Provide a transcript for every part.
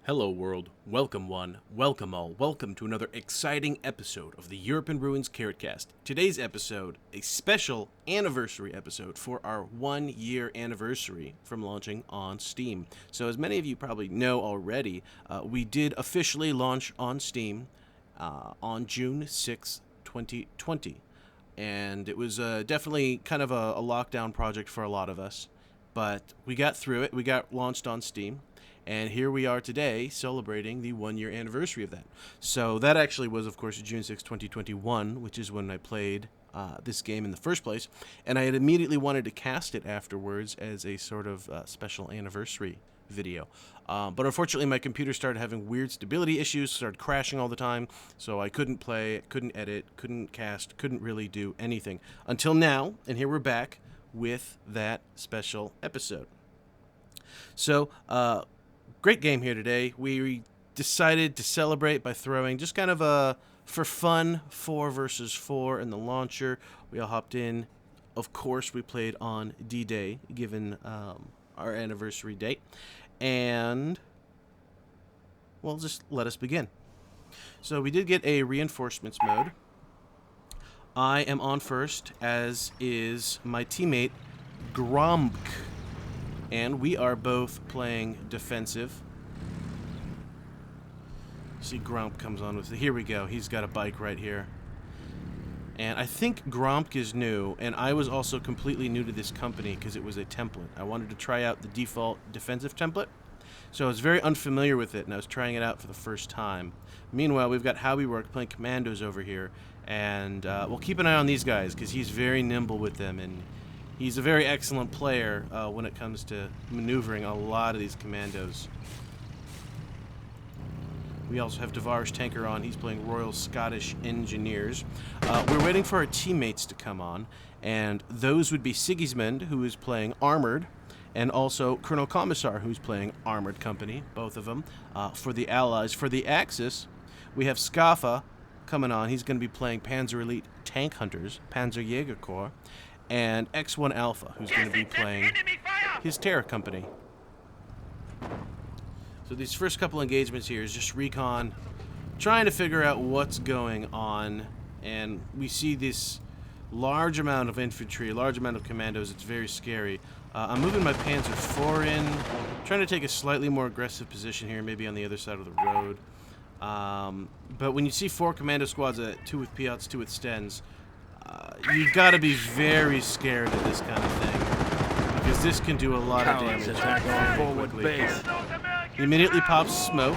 Hello world, welcome one, welcome all, welcome to another exciting episode of the Europe in Ruins CarrotCast. Today's episode, a special anniversary episode for our 1 year anniversary from launching on Steam. So as many of you probably know already, we did officially launch on Steam on June 6th, 2020. And it was definitely kind of a lockdown project for a lot of us, but we got through it, we got launched on Steam. And here we are today celebrating the 1 year anniversary of that. So that actually was, of course, June 6, 2021, which is when I played this game in the first place. And I had immediately wanted to cast it afterwards as a sort of special anniversary video. But unfortunately, my computer started having weird stability issues, started crashing all the time. So I couldn't play, couldn't edit, couldn't cast, couldn't really do anything. Until now, and here we're back with that special episode. So, great game here today. We decided to celebrate by throwing just kind of a, for fun, 4 versus 4 in the launcher. We all hopped in. Of course, we played on D-Day, given our anniversary date. And, well, just let us begin. So we did get a reinforcements mode. I am on first, as is my teammate, Gromk. And we are both playing defensive. See, Gromp comes on with it. Here we go. He's got a bike right here. And I think Gromp is new, and I was also completely new to this company because it was a template. I wanted to try out the default defensive template, so I was very unfamiliar with it, and I was trying it out for the first time. Meanwhile, we've got howieroark playing commandos over here, and we'll keep an eye on these guys because he's very nimble with them, and he's a very excellent player when it comes to maneuvering a lot of these commandos. We also have TovarishTanker on. He's playing Royal Scottish Engineers. We're waiting for our teammates to come on, and those would be Sigismund, who is playing Armored, and also Colonel Commissar, who's playing Armored Company, both of them, for the Allies. For the Axis, we have Skaffa coming on. He's going to be playing Panzer Elite Tank Hunters, Panzerjäger Corps, and X1 Alpha, who's going to be playing his Terror Company. So these first couple engagements here is just recon, trying to figure out what's going on, and we see this large amount of infantry, large amount of commandos. It's very scary. I'm moving my Panzer IV in, trying to take a slightly more aggressive position here, maybe on the other side of the road. But when you see 4 commando squads, 2 with Piats, 2 with Stens, you've got to be very scared of this kind of thing, because this can do a lot of damage forward quickly. He immediately pops smoke,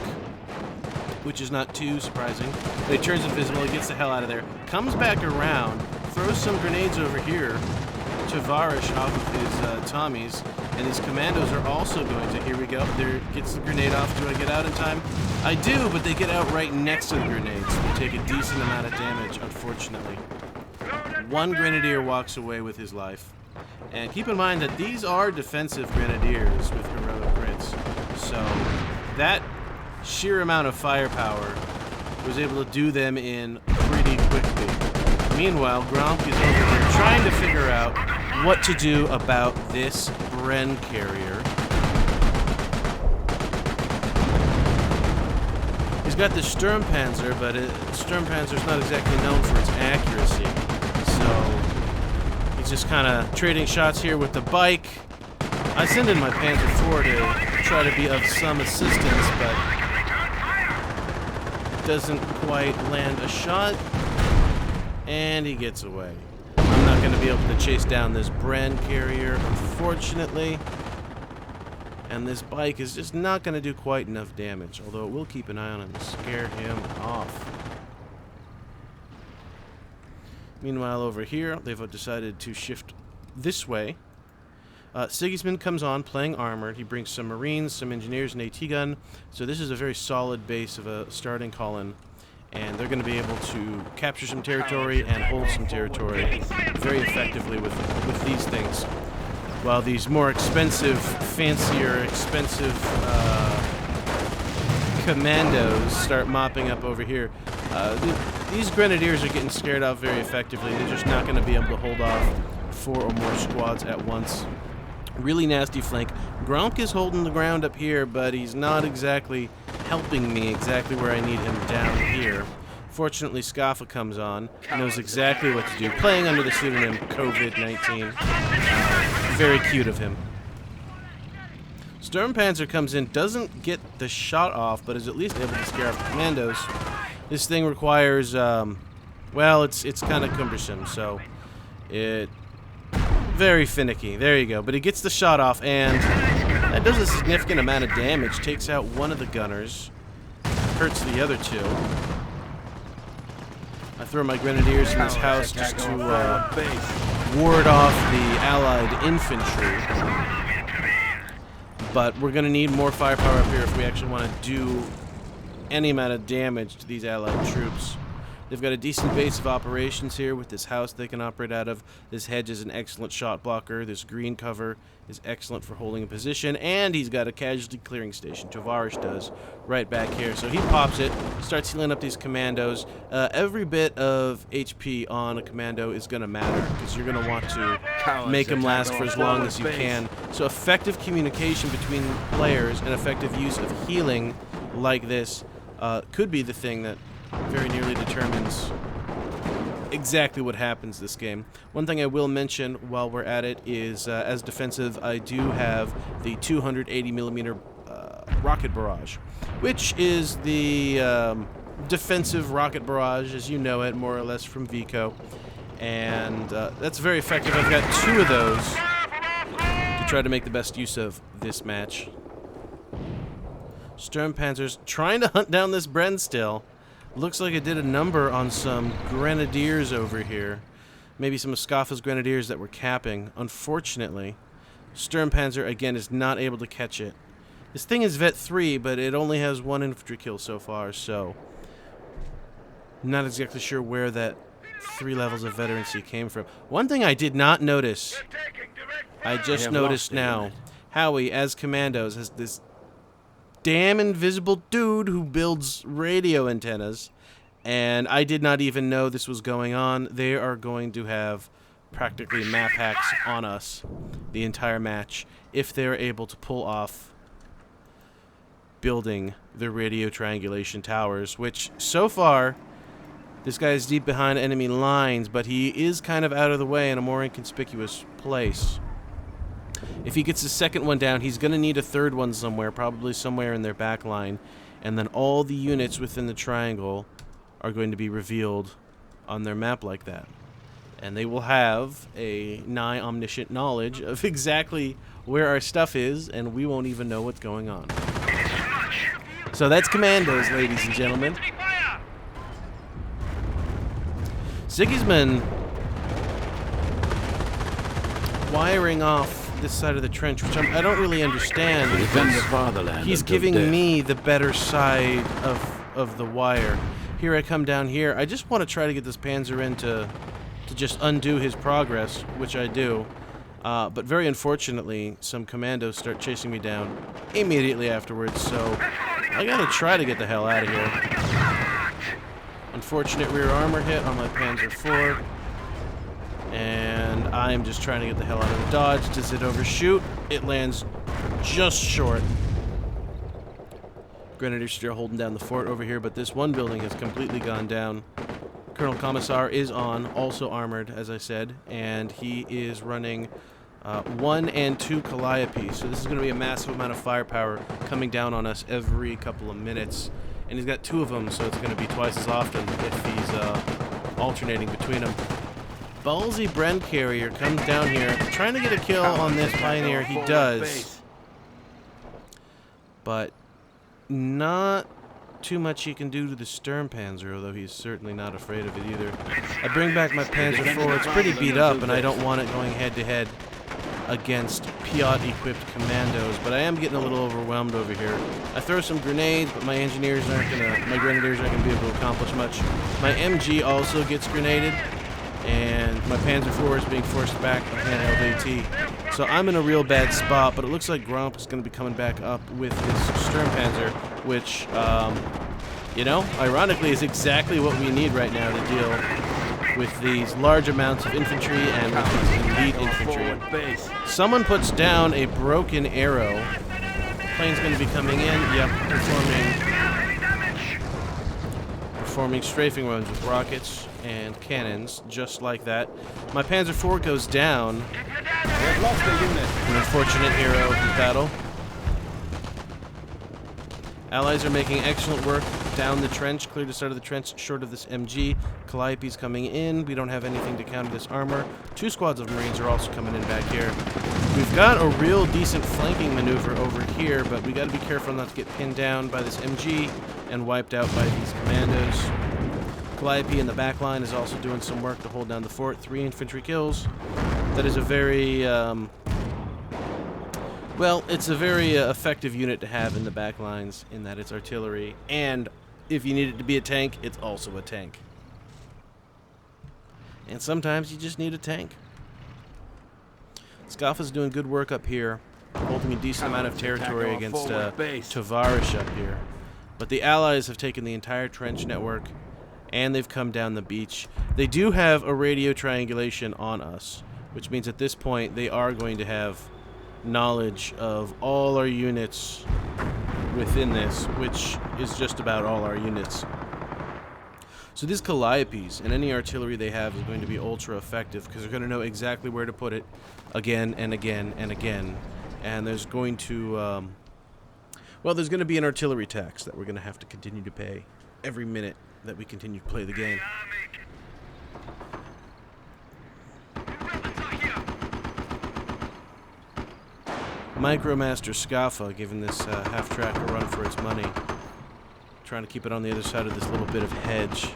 which is not too surprising. But he turns invisible, he gets the hell out of there, comes back around, throws some grenades over here to Varish off of his Tommies, and these commandos are also going to, here we go, there gets the grenade off. Do I get out in time? I do, but they get out right next to the grenades. They take a decent amount of damage, unfortunately. One grenadier walks away with his life. And keep in mind that these are defensive grenadiers with heroic crits. So that sheer amount of firepower was able to do them in pretty quickly. Meanwhile, Gromp is over here trying to figure out what to do about this Bren carrier. He's got the Sturmpanzer, but Sturmpanzer's not exactly known for its accuracy. So he's just kind of trading shots here with the bike. I send in my Panzer IV to try to be of some assistance, but doesn't quite land a shot, and he gets away. I'm not going to be able to chase down this Bren carrier, unfortunately, and this bike is just not going to do quite enough damage, although it will keep an eye on him and scare him off. Meanwhile, over here, they've decided to shift this way. Sigismund comes on playing Armored. He brings some Marines, some Engineers, and AT gun. So this is a very solid base of a starting call-in. And they're going to be able to capture some territory and hold some territory very effectively with these things. While these more expensive, fancier, expensive commandos start mopping up over here. These grenadiers are getting scared off very effectively. They're just not going to be able to hold off 4 or more squads at once. Really nasty flank. Gromp is holding the ground up here, but he's not exactly helping me exactly where I need him down here. Fortunately, Skaffa comes on, knows exactly what to do, playing under the pseudonym COVID-19. Very cute of him. Sturmpanzer comes in, doesn't get the shot off, but is at least able to scare off the commandos. This thing requires, well, it's kind of cumbersome, so it... very finicky. There you go. But he gets the shot off, and that does a significant amount of damage. Takes out one of the gunners. Hurts the other two. I throw my grenadiers in this house just to ward off the allied infantry. But we're going to need more firepower up here if we actually want to do any amount of damage to these allied troops. They've got a decent base of operations here with this house they can operate out of. This hedge is an excellent shot blocker. This green cover is excellent for holding a position. And he's got a casualty clearing station, Tovarish does, right back here. So he pops it, starts healing up these commandos. Every bit of HP on a commando is going to matter because you're going to want to make them last for as long as you can. So effective communication between players and effective use of healing like this could be the thing that very nearly determines exactly what happens this game. One thing I will mention while we're at it is, as defensive, I do have the 280mm rocket barrage, which is the defensive rocket barrage, as you know it, more or less from Vico. And that's very effective. I've got 2 of those to try to make the best use of this match. Sturmpanzer's trying to hunt down this Bren still. Looks like it did a number on some grenadiers over here. Maybe some of Skaffa's grenadiers that were capping. Unfortunately, Sturmpanzer, again, is not able to catch it. This thing is Vet 3, but it only has 1 infantry kill so far, so... I'm not exactly sure where that 3 levels of veterancy came from. One thing I did not notice, I just noticed now, Howie, as commandos, has this damn invisible dude who builds radio antennas, and I did not even know this was going on. They are going to have practically map hacks on us the entire match if they're able to pull off building the radio triangulation towers, which so far this guy is deep behind enemy lines, but he is kind of out of the way in a more inconspicuous place. If he gets the second one down, he's going to need a third one somewhere, probably somewhere in their back line. And then all the units within the triangle are going to be revealed on their map like that. And they will have a nigh omniscient knowledge of exactly where our stuff is, and we won't even know what's going on. So that's commandos, ladies and gentlemen. Sigismund wiring off this side of the trench, which I don't really understand. He's giving me the better side of the wire. Here I come down here. I just want to try to get this Panzer in to just undo his progress, which I do. But very unfortunately, some commandos start chasing me down immediately afterwards, so I gotta try to get the hell out of here. Unfortunate rear armor hit on my Panzer IV. And I'm just trying to get the hell out of the dodge. Does it overshoot? It lands just short. Grenadiers still holding down the fort over here, but this one building has completely gone down. Colonel Commissar is on, also armored, as I said, and he is running 1 and 2 Calliope. So this is going to be a massive amount of firepower coming down on us every couple of minutes. And he's got 2 of them, so it's going to be twice as often if he's alternating between them. Ballsy Bren carrier comes down here, trying to get a kill on this Pioneer. He does, but not too much he can do to the Sturmpanzer, although he's certainly not afraid of it either. I bring back my Panzer IV. It's pretty beat up, and I don't want it going head-to-head against Piat-equipped commandos, but I am getting a little overwhelmed over here. I throw some grenades, but my grenadiers aren't gonna be able to accomplish much. My MG also gets grenaded, and my Panzer IV is being forced back by handheld AT. So I'm in a real bad spot, but it looks like Gromp is going to be coming back up with his Sturmpanzer, which, you know, ironically is exactly what we need right now to deal with these large amounts of infantry and with these elite infantry. Someone puts down a broken arrow. Plane's going to be coming in. Yep, performing performing strafing runs with rockets and cannons, just like that. My Panzer IV goes down. We've lost a unit. An unfortunate hero of the battle. Allies are making excellent work down the trench, clear the start of the trench short of this MG. Calliope's coming in. We don't have anything to counter this armor. 2 squads of Marines are also coming in back here. We've got a real decent flanking maneuver over here, but we got to be careful not to get pinned down by this MG and wiped out by these commandos. Calliope in the back line is also doing some work to hold down the fort. 3 infantry kills. That is a very... well, it's a very effective unit to have in the back lines in that it's artillery, and if you need it to be a tank, it's also a tank. And sometimes you just need a tank. Skaffa's doing good work up here, holding a decent amount of territory against Tovarish up here. But the Allies have taken the entire trench network, and they've come down the beach. They do have a radio triangulation on us, which means at this point they are going to have knowledge of all our units within this, which is just about all our units. So these Calliopes and any artillery they have is going to be ultra effective because they're going to know exactly where to put it again and again and again. And there's going to, well, there's going to be an artillery tax that we're going to have to continue to pay every minute that we continue to play the game. Micromaster Skaffa giving this half-track a run for its money. Trying to keep it on the other side of this little bit of hedge.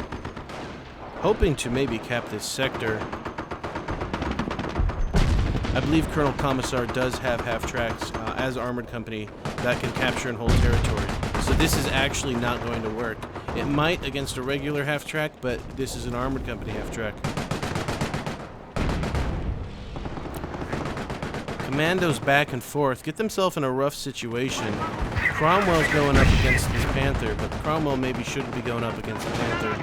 Hoping to maybe cap this sector. I believe Colonel Commissar does have half-tracks as armored company that can capture and hold territory. So this is actually not going to work. It might against a regular half-track, but this is an armored company half-track. Commandos back and forth get themselves in a rough situation. Cromwell's going up against this Panther, but Cromwell maybe shouldn't be going up against the Panther.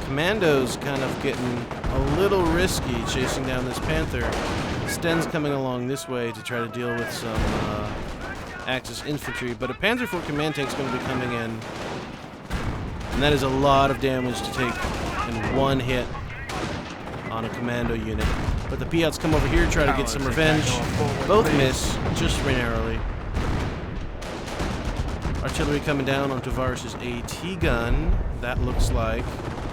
Commandos kind of getting a little risky chasing down this Panther. Sten's coming along this way to try to deal with some Axis infantry, but a Panzer IV command tank's going to be coming in, and that is a lot of damage to take in one hit on a commando unit. But the Piats come over here, try to get some revenge. Both miss, just very narrowly. Artillery coming down on Tovarish's AT gun. That looks like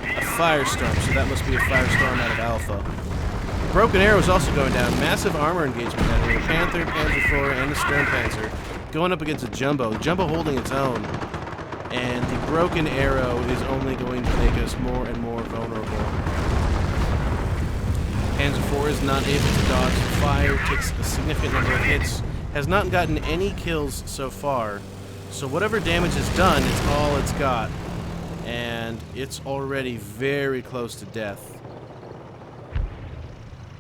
a firestorm, so that must be a firestorm out of Alpha. Broken Arrow is also going down. Massive armor engagement down here. Panther, Panzer IV, and the Stern Panzer going up against a Jumbo. Jumbo holding its own. And the Broken Arrow is only going to make us more and more vulnerable. Panzer IV is not able to dodge the fire, takes a significant number of hits, has not gotten any kills so far. So whatever damage is done, it's all it's got. And it's already very close to death.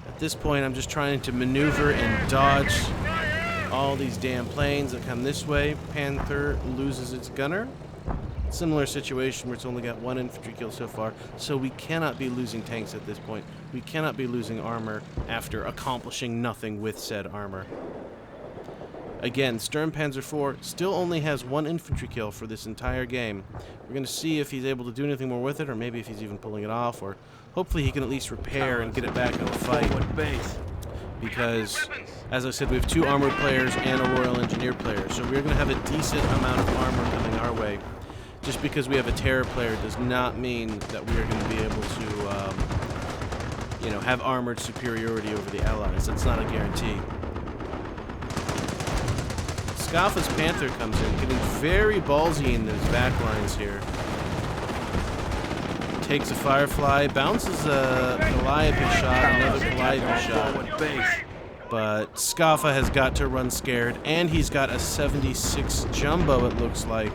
At this point, I'm just trying to maneuver and dodge all these damn planes that come this way. Panther loses its gunner. Similar situation where it's only got 1 infantry kill so far, so we cannot be losing tanks at this point. We cannot be losing armor after accomplishing nothing with said armor. Again, Stern Panzer IV still only has 1 infantry kill for this entire game. We're going to see if he's able to do anything more with it, or maybe if he's even pulling it off, or hopefully he can at least repair and get it back in the fight. Because, as I said, we have 2 armored players and a Royal Engineer player, so we're going to have a decent amount of armor coming our way. Just because we have a terror player does not mean that we are going to be able to, you know, have armored superiority over the Allies. That's not a guarantee. Skaffa's Panther comes in, getting very ballsy in those back lines here. Takes a Firefly, bounces a Calliope shot, another Calliope shot. But Skaffa has got to run scared, and he's got a 76 Jumbo, it looks like.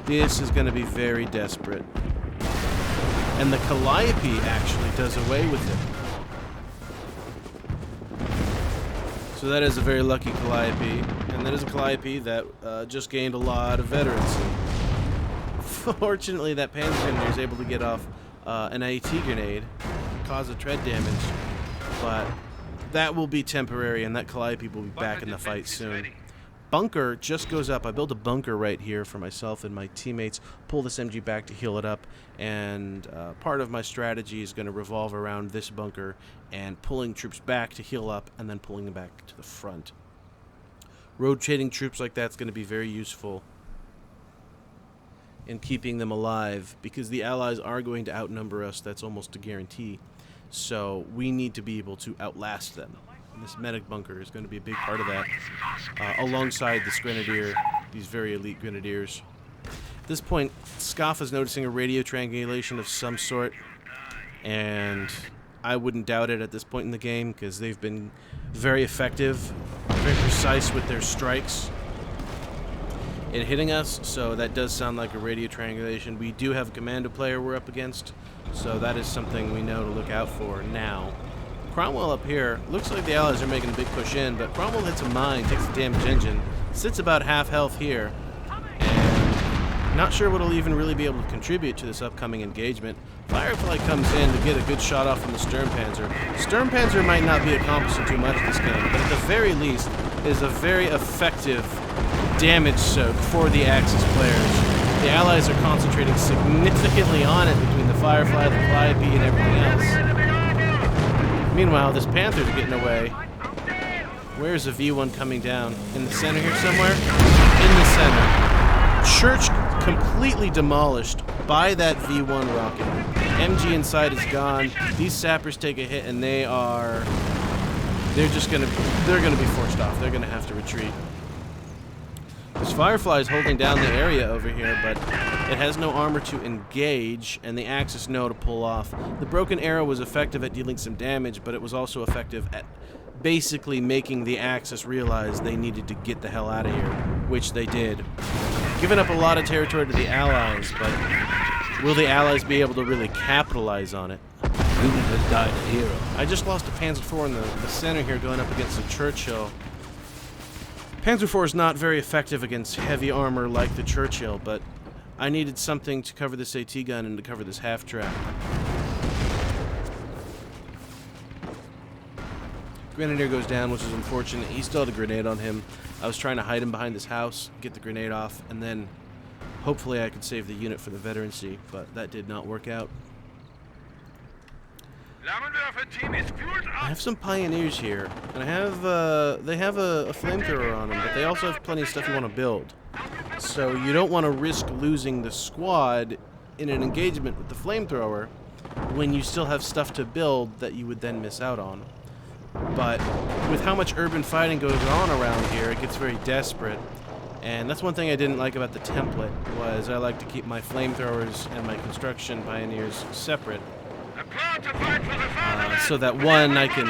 This is going to be very desperate. And the Calliope actually does away with it. So that is a very lucky Calliope. And that is a Calliope that just gained a lot of veterans. Fortunately, that Panzer is able to get off an AT grenade, cause a tread damage. But that will be temporary, and that Calliope will be back in the fight soon. bunker just goes up. I built a bunker right here for myself and my teammates. Pull this MG back to heal it up. And part of my strategy is going to revolve around this bunker and pulling troops back to heal up and then pulling them back to the front. Rotating troops like that's going to be very useful in keeping them alive because the Allies are going to outnumber us. That's almost a guarantee. So we need to be able to outlast them. And this medic bunker is going to be a big part of that, alongside this grenadier, these very elite grenadiers. At this point, Skaffa's noticing a radio triangulation of some sort, and I wouldn't doubt it at this point in the game because they've been very effective, very precise with their strikes in hitting us, so that does sound like a radio triangulation. We do have a commando player we're up against, so that is something we know to look out for now. Cromwell up here, looks like the Allies are making a big push in, but Cromwell hits a mine, takes the damage engine, sits about half health here, and not sure what will even really be able to contribute to this upcoming engagement. Firefly comes in to get a good shot off from the Sturmpanzer. Sturmpanzer might not be accomplishing too much this game, but at the very least is a very effective damage soak for the Axis players. The Allies are concentrating significantly on it between the Firefly, the Calliope, and everything else. Meanwhile, this Panther's getting away. Where's the V1 coming down? In the center here somewhere? In the center. Church completely demolished by that V1 rocket. MG inside is gone. These sappers take a hit and they're gonna be forced off. They're gonna have to retreat. This Firefly is holding down the area over here, but it has no armor to engage, and the Axis know to pull off. The Broken Arrow was effective at dealing some damage, but it was also effective at basically making the Axis realize they needed to get the hell out of here, which they did. Giving up a lot of territory to the Allies, but will the Allies be able to really capitalize on it? Unit has died a hero. I just lost a Panzer IV in the center here going up against the Churchill. Panzer IV is not very effective against heavy armor like the Churchill, but I needed something to cover this AT gun and to cover this half-track. Grenadier goes down, which is unfortunate. He still had a grenade on him. I was trying to hide him behind this house, get the grenade off, and then hopefully I could save the unit for the veterancy, but that did not work out. I have some Pioneers here, and they have a flamethrower on them, but they also have plenty of stuff you want to build. So you don't want to risk losing the squad in an engagement with the flamethrower when you still have stuff to build that you would then miss out on. But with how much urban fighting goes on around here, it gets very desperate. And that's one thing I didn't like about the template, was I like to keep my flamethrowers and my construction Pioneers separate. So that one I can,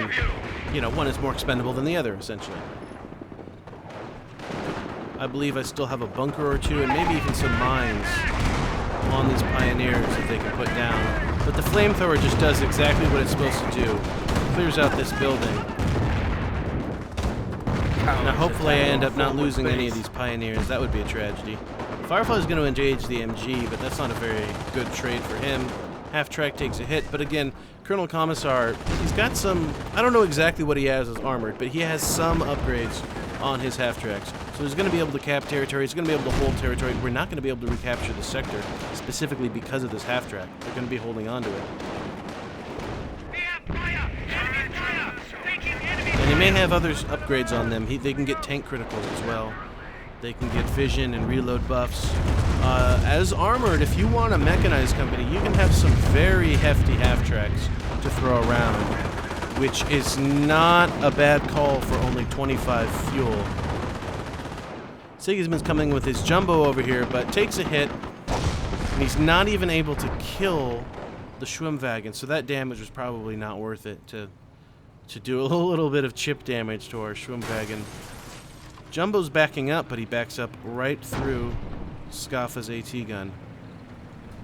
one is more expendable than the other, essentially. I believe I still have a bunker or two and maybe even some mines on these Pioneers that they can put down. But the flamethrower just does exactly what it's supposed to do. Clears out this building. Now hopefully I end up not losing any of these Pioneers. That would be a tragedy. Firefly is going to engage the MG, but that's not a very good trade for him. Half-track takes a hit, but again, Colonel Commissar, he's got some, I don't know exactly what he has as armored, but he has some upgrades on his half-tracks. So he's going to be able to cap territory, he's going to be able to hold territory. We're not going to be able to recapture the sector, specifically because of this half-track. They're going to be holding on to it. And they may have other upgrades on them. They can get tank criticals as well. They can get vision and reload buffs. As armored, if you want a mechanized company, you can have some very hefty half-tracks to throw around, which is not a bad call for only 25 fuel. Sigismund's coming with his jumbo over here, but takes a hit, and he's not even able to kill the Schwimmwagen, so that damage was probably not worth it to do a little bit of chip damage to our Schwimmwagen. Jumbo's backing up, but he backs up right through Skaffa's AT gun.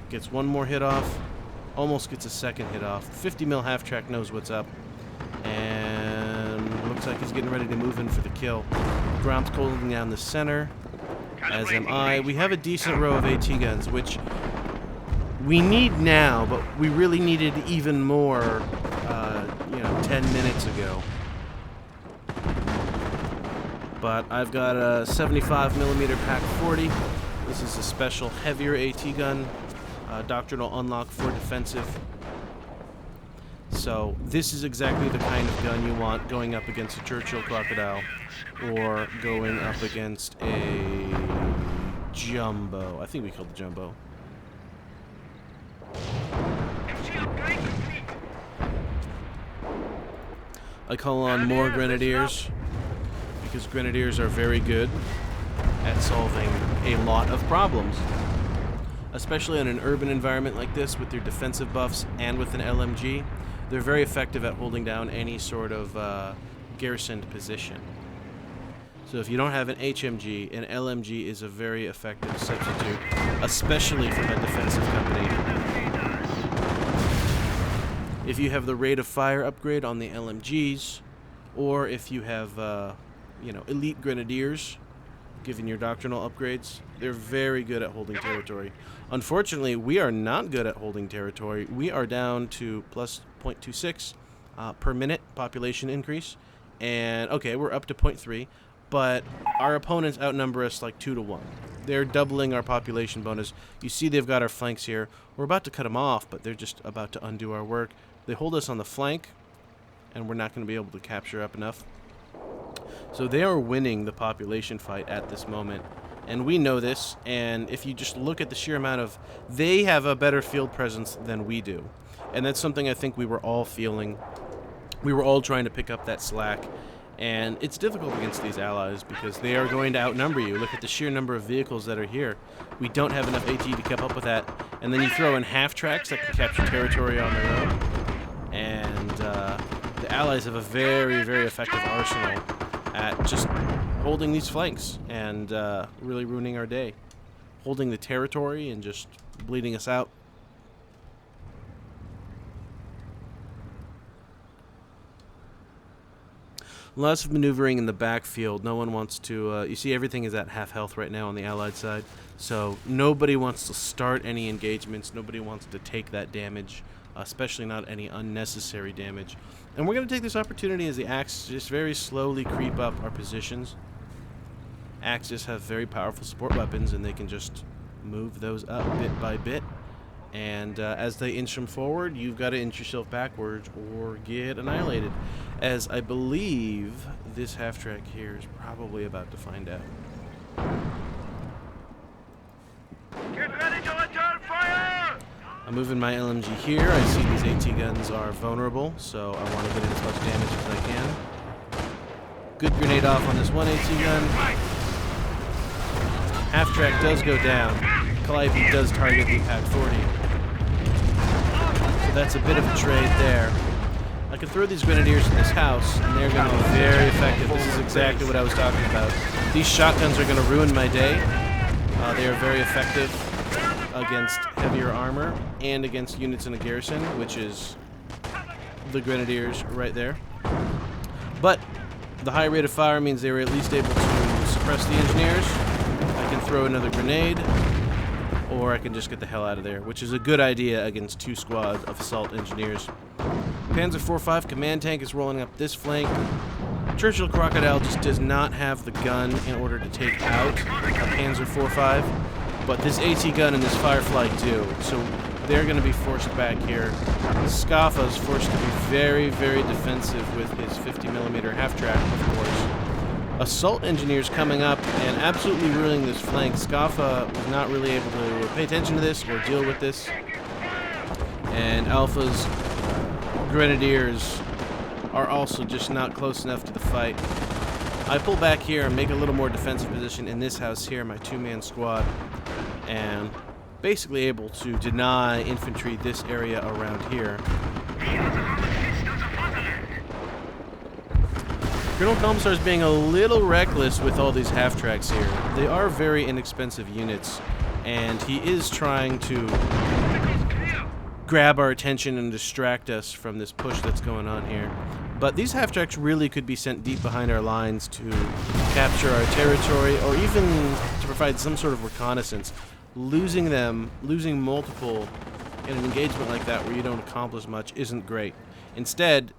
Gets one more hit off, almost gets a second hit off. 50 mil half-track knows what's up, and looks like he's getting ready to move in for the kill. Grom's holding down the center, as am I. We have a decent row of AT guns, which we need now, but we really needed even more, 10 minutes ago. But I've got a 75mm Pack 40. This is a special heavier AT gun, doctrinal unlock for defensive. So this is exactly the kind of gun you want going up against a Churchill Crocodile or going up against a Jumbo. I think we killed the Jumbo. I call on more Grenadiers because Grenadiers are very good at solving a lot of problems, especially in an urban environment like this with their defensive buffs and with an LMG. They're very effective at holding down any sort of garrisoned position. So if you don't have an HMG, an LMG is a very effective substitute, especially from a defensive company. If you have the rate of fire upgrade on the LMGs, or if you have, elite Grenadiers, given your doctrinal upgrades, they're very good at holding territory. Unfortunately, we are not good at holding territory. We are down to plus 0.26 per minute population increase. And, okay, we're up to 0.3, but our opponents outnumber us like 2 to 1. They're doubling our population bonus. You see they've got our flanks here. We're about to cut them off, but they're just about to undo our work. They hold us on the flank, and we're not going to be able to capture up enough. So they are winning the population fight at this moment, and we know this, and if you just look at the sheer amount of... They have a better field presence than we do, and that's something I think we were all feeling. We were all trying to pick up that slack, and it's difficult against these allies because they are going to outnumber you. Look at the sheer number of vehicles that are here. We don't have enough AT to keep up with that, and then you throw in half-tracks that can capture territory on their own, and the allies have a very, very effective arsenal at just holding these flanks and really ruining our day. Holding the territory and just bleeding us out. Lots of maneuvering in the backfield. No one wants to... you see everything is at half health right now on the Allied side. So nobody wants to start any engagements. Nobody wants to take that damage, especially not any unnecessary damage. And we're going to take this opportunity as the Axis just very slowly creep up our positions. Axis have very powerful support weapons, and they can just move those up bit by bit. And as they inch them forward, you've got to inch yourself backwards or get annihilated. As I believe this half-track here is probably about to find out. Get ready to return fire! I'm moving my LMG here. I see these AT guns are vulnerable, so I want to get in as much damage as I can. Good grenade off on this one AT gun. Half-track does go down. Calliope does target the Pack 40. So that's a bit of a trade there. I can throw these Grenadiers in this house, and they're going to be very effective. This is exactly what I was talking about. These shotguns are going to ruin my day. They are very effective against heavier armor and against units in a garrison, which is the Grenadiers right there. But the high rate of fire means they were at least able to suppress the engineers. I can throw another grenade, or I can just get the hell out of there, which is a good idea against 2 squads of assault engineers. Panzer IV-5 command tank is rolling up this flank. Churchill Crocodile just does not have the gun in order to take out a Panzer IV-5, but this AT gun and this Firefly do, so they're going to be forced back here. Skaffa is forced to be very, very defensive with his 50mm half-track, of course. Assault engineers coming up and absolutely ruining this flank. Skaffa was not really able to pay attention to this or deal with this. And Alpha's Grenadiers are also just not close enough to the fight. I pull back here and make a little more defensive position in this house here, my 2-man squad, and basically able to deny infantry this area around here. Colonel Commissar is being a little reckless with all these half-tracks here. They are very inexpensive units, and he is trying to grab our attention and distract us from this push that's going on here. But these half-tracks really could be sent deep behind our lines to capture our territory, or even to provide some sort of reconnaissance. Losing them, losing multiple in an engagement like that where you don't accomplish much isn't great. Instead,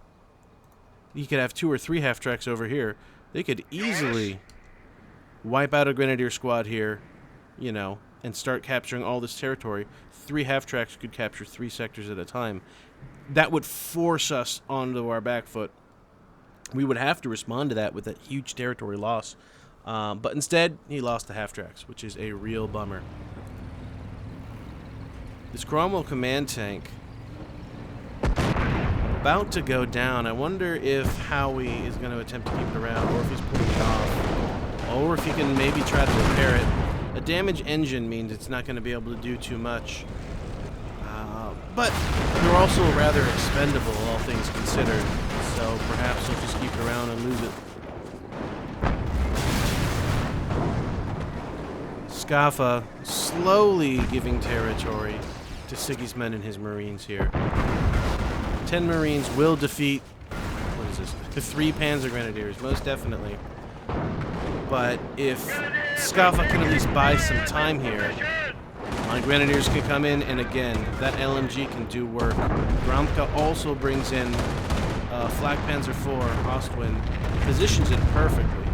you could have 2 or 3 half-tracks over here. They could easily wipe out a grenadier squad here, you know, and start capturing all this territory. 3 half-tracks could capture 3 sectors at a time. That would force us onto our back foot. We would have to respond to that with a huge territory loss. But instead, he lost the half-tracks, which is a real bummer. This Cromwell command tank about to go down. I wonder if Howie is going to attempt to keep it around, or if he's pulling it off, or if he can maybe try to repair it. A damaged engine means it's not going to be able to do too much. But they're also rather expendable, all things considered. So perhaps he'll just keep it around and lose it. Skaffa slowly giving territory to Sigismund and his Marines here. 10 Marines will defeat, what is this, the 3 Panzer Grenadiers, most definitely. But if Skaffa can at least buy some time here, my Grenadiers can come in, and again, that LMG can do work. Gramka also brings in Flak Panzer IV, Ostwind, positions it perfectly.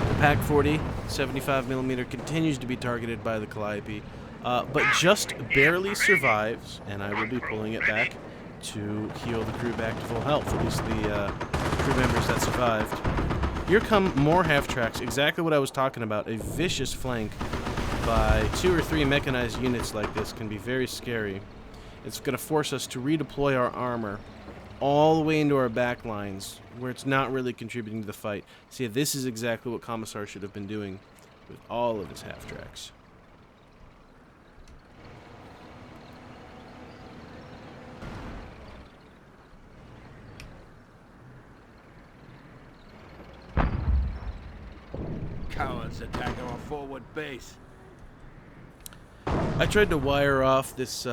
The Pak 40, 75mm, continues to be targeted by the Calliope, but just barely survives, and I will be pulling it back to heal the crew back to full health, at least the crew members that survived. Here come more half-tracks, exactly what I was talking about. A vicious flank by 2 or 3 mechanized units like this can be very scary. It's going to force us to redeploy our armor all the way into our back lines, where it's not really contributing to the fight. See, this is exactly what Commissar should have been doing with all of his half-tracks. Cowards attack our forward base. I tried to wire off this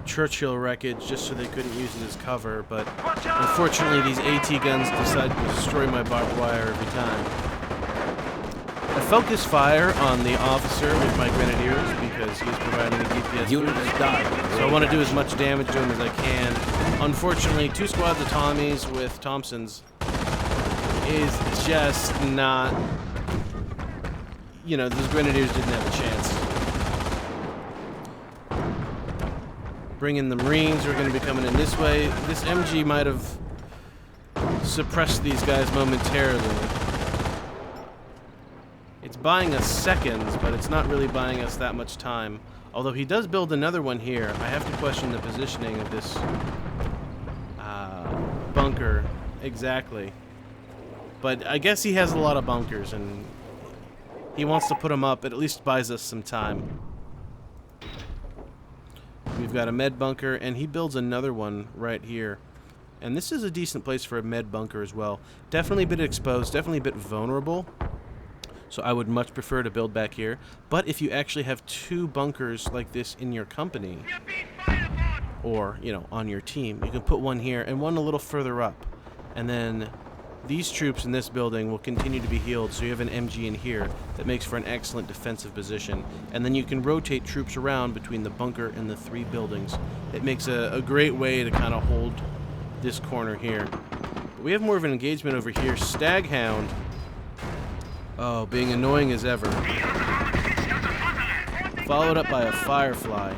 Churchill wreckage just so they couldn't use it as cover, but unfortunately these AT guns decide to destroy my barbed wire every time. I focus fire on the officer with my Grenadiers because he's providing a DPS Unit boost. has died. So I want to do as much damage to him as I can. Unfortunately, 2 squads of Tommies with Thompsons is just not, you know, those Grenadiers didn't have a chance. Bring in the Marines who are going to be coming in this way. This MG might have suppressed these guys momentarily. It's buying us seconds, but it's not really buying us that much time. Although he does build another one here. I have to question the positioning of this bunker exactly. But I guess he has a lot of bunkers, and he wants to put them up. It at least buys us some time. We've got a med bunker, and he builds another one right here. And this is a decent place for a med bunker as well. Definitely a bit exposed, definitely a bit vulnerable. So I would much prefer to build back here. But if you actually have 2 bunkers like this in your company, or, you know, on your team, you can put one here and one a little further up. And then these troops in this building will continue to be healed, so you have an MG in here that makes for an excellent defensive position. And then you can rotate troops around between the bunker and the 3 buildings. It makes a great way to kind of hold this corner here. But we have more of an engagement over here. Staghound, oh, being annoying as ever. Followed up by a Firefly.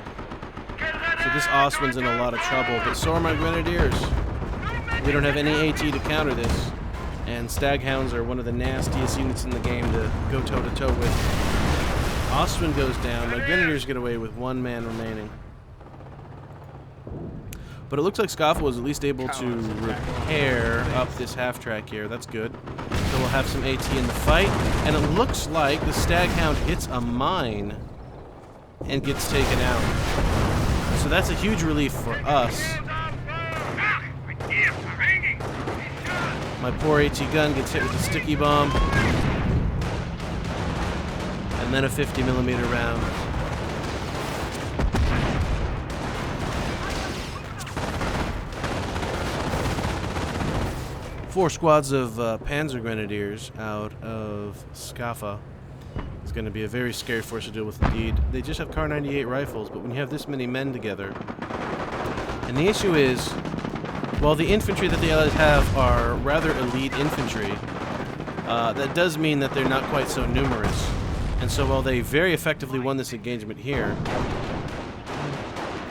So this Ostwind's in a lot of trouble, but so are my Grenadiers. We don't have any AT to counter this. And Staghounds are one of the nastiest units in the game to go toe-to-toe with. Ostwind goes down. My Grenadiers get away with 1 man remaining. But it looks like Skaffa was at least able to repair up this half-track here. That's good. So we'll have some AT in the fight. And it looks like the Staghound hits a mine and gets taken out. So that's a huge relief for us. My poor AT gun gets hit with a sticky bomb. And then a 50mm round. Four squads of Panzer Grenadiers out of Skaffa. It's going to be a very scary force to deal with indeed. They just have Kar 98 rifles, but when you have this many men together... And the issue is, while the infantry that the Allies have are rather elite infantry, that does mean that they're not quite so numerous. And so while they very effectively won this engagement here,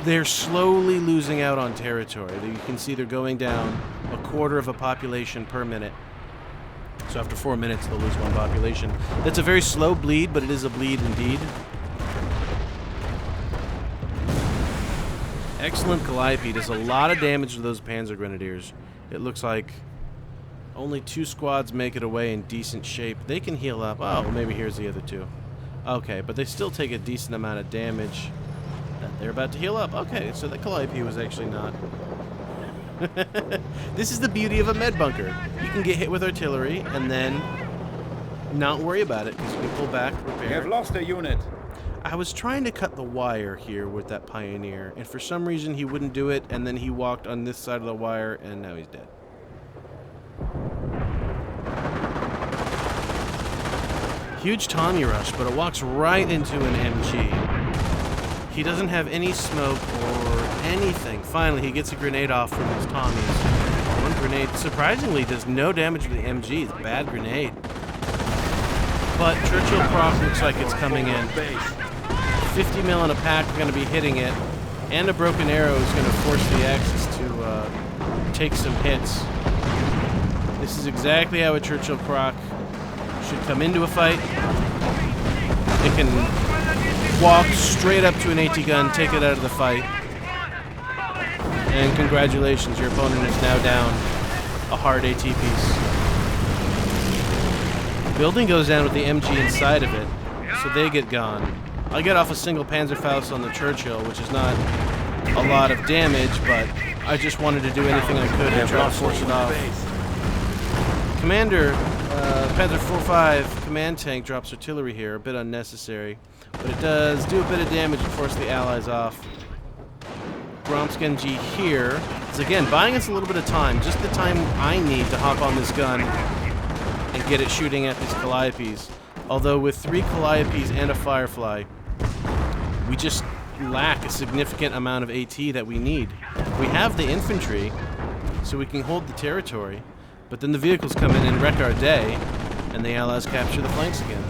they're slowly losing out on territory. You can see they're going down a quarter of a population per minute. So after 4 minutes, they'll lose one population. That's a very slow bleed, but it is a bleed indeed. Excellent Calliope. Does a lot of damage to those Panzer Grenadiers. It looks like only 2 squads make it away in decent shape. They can heal up. Oh, well, maybe here's the other 2. Okay, but they still take a decent amount of damage. They're about to heal up. Okay, so the Calliope was actually not. This is the beauty of a med bunker. You can get hit with artillery and then not worry about it because you can pull back, repair. We have lost a unit. I was trying to cut the wire here with that Pioneer, and for some reason he wouldn't do it, and then he walked on this side of the wire, and now he's dead. Huge Tommy rush, but it walks right into an MG. He doesn't have any smoke or anything. Finally, he gets a grenade off from his Tommies. One grenade, surprisingly, does no damage to the MG. It's a bad grenade. But Churchill Croc looks like it's coming in. 50 mil in a pack are going to be hitting it, and a broken arrow is going to force the Axis to take some hits. This is exactly how a Churchill Croc should come into a fight. It can walk straight up to an AT gun, take it out of the fight, and congratulations, your opponent is now down a hard AT piece. Building goes down with the MG inside of it, so they get gone. I get off a single Panzerfaust on the Churchill, which is not a lot of damage, but I just wanted to do anything I could to try to force it off. Commander, Panzer 4-5 command tank drops artillery here, a bit unnecessary, but it does do a bit of damage and force the Allies off. Gromsk NG here is again buying us a little bit of time, just the time I need to hop on this gun and get it shooting at these Calliopes. Although with 3 Calliopes and a Firefly, we just lack a significant amount of AT that we need. We have the infantry, so we can hold the territory, but then the vehicles come in and wreck our day, and the Allies capture the flanks again.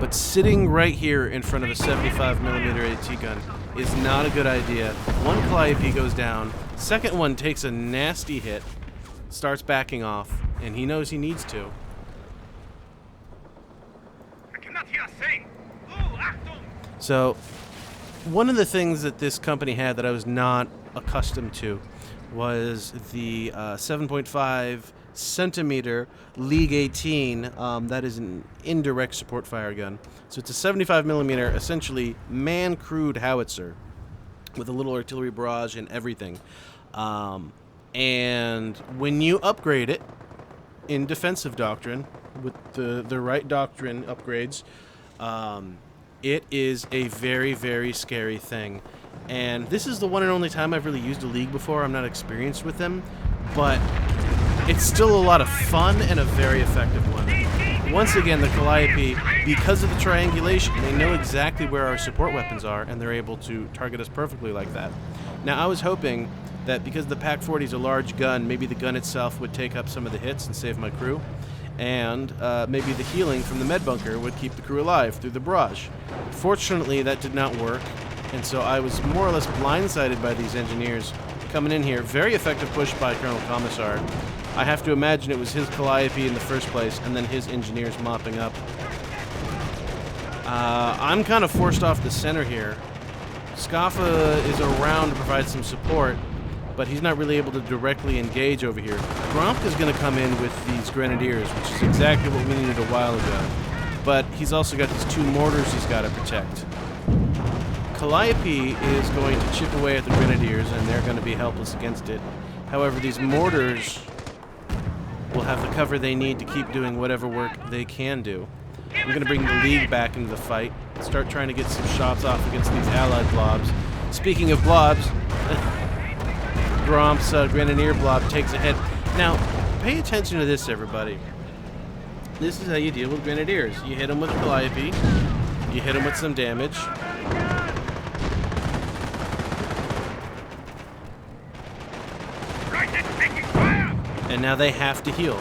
But sitting right here in front of a 75mm AT gun is not a good idea. One Calliope goes down, second one takes a nasty hit, starts backing off, and he knows he needs to. I cannot hear a thing. So, one of the things that this company had that I was not accustomed to was the 7.5 centimeter League 18. That is an indirect support fire gun. So it's a 75mm, essentially man-crewed howitzer with a little artillery barrage and everything. And when you upgrade it in defensive doctrine, with the right doctrine upgrades, it is a very, very scary thing. And this is the one and only time I've really used a League before. I'm not experienced with them, but it's still a lot of fun and a very effective one. Once again, the Calliope, because of the triangulation, they know exactly where our support weapons are, and they're able to target us perfectly like that. Now, I was hoping that because the PaK-40 is a large gun, maybe the gun itself would take up some of the hits and save my crew, and maybe the healing from the med bunker would keep the crew alive through the barrage. Fortunately, that did not work, and so I was more or less blindsided by these engineers coming in here. Very effective push by Colonel Commissar. I have to imagine it was his Calliope in the first place, and then his engineers mopping up. I'm kind of forced off the center here. Skaffa is around to provide some support, but he's not really able to directly engage over here. Gromp is going to come in with these Grenadiers, which is exactly what we needed a while ago. But he's also got these 2 mortars he's got to protect. Calliope is going to chip away at the Grenadiers, and they're going to be helpless against it. However, these mortars will have the cover they need to keep doing whatever work they can do. I'm going to bring the League back into the fight, start trying to get some shots off against these allied blobs. Speaking of blobs, Gromp's Grenadier blob takes a hit. Now, pay attention to this, everybody. This is how you deal with Grenadiers. You hit them with a Calliope, you hit them with some damage, And now they have to heal.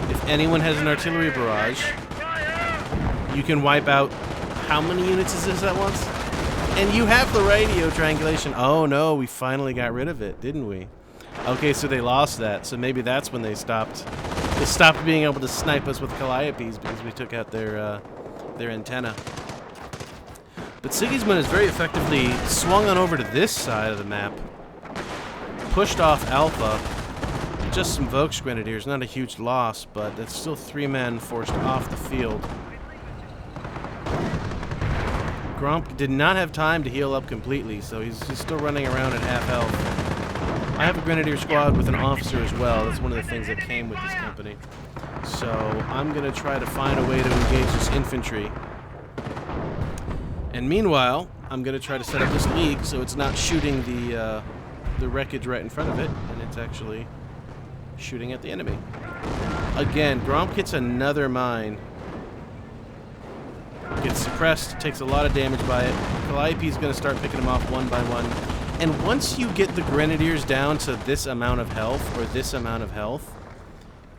If anyone has an artillery barrage, you can wipe out... How many units is this at once? And you have the radio triangulation. Oh no, we finally got rid of it, didn't we? Okay, so they lost that. So maybe that's when they stopped. They stopped being able to snipe us with Calliopes because we took out their antenna. But Sigismund has very effectively swung on over to this side of the map, pushed off Alpha. Just some Volksgrenadiers, not a huge loss, but that's still 3 men forced off the field. Gromp did not have time to heal up completely, so he's still running around at half health. I have a Grenadier squad with an officer as well. That's one of the things that came with this company. So I'm going to try to find a way to engage this infantry. And meanwhile, I'm going to try to set up this league so it's not shooting the wreckage right in front of it, and it's actually shooting at the enemy. Again, Gromp hits another mine. Gets suppressed, takes a lot of damage by it. Calliope is going to start picking them off one by one. And once you get the Grenadiers down to this amount of health, or this amount of health,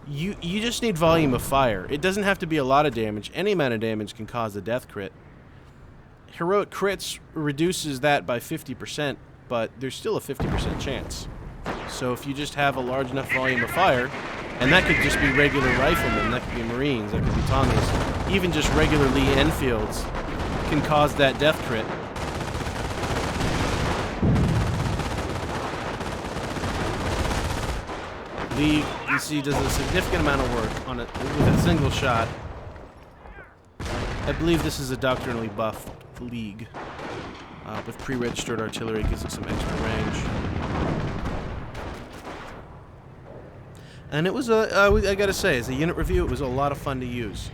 you just need volume of fire. It doesn't have to be a lot of damage. Any amount of damage can cause a death crit. Heroic crits reduces that by 50%, but there's still a 50% chance. So if you just have a large enough volume of fire, and that could just be regular riflemen, that could be Marines, that could be Tommies, even just regular Lee Enfields can cause that death crit. Lee, you see, does a significant amount of work on it with a single shot. I believe this is a doctrinally buffed league. With pre-registered artillery, gives it some extra range. And it was I gotta say, as a unit review, it was a lot of fun to use.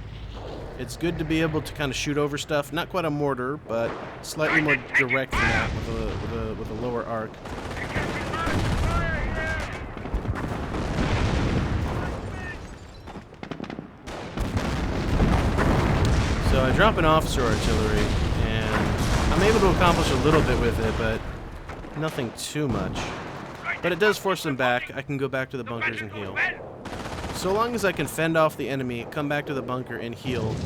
It's good to be able to kind of shoot over stuff. Not quite a mortar, but slightly more direct than that with a lower arc. So I drop an officer artillery, and I'm able to accomplish a little bit with it, but nothing too much. But it does force them back. I can go back to the bunkers and heal. So long as I can fend off the enemy, come back to the bunker and heal,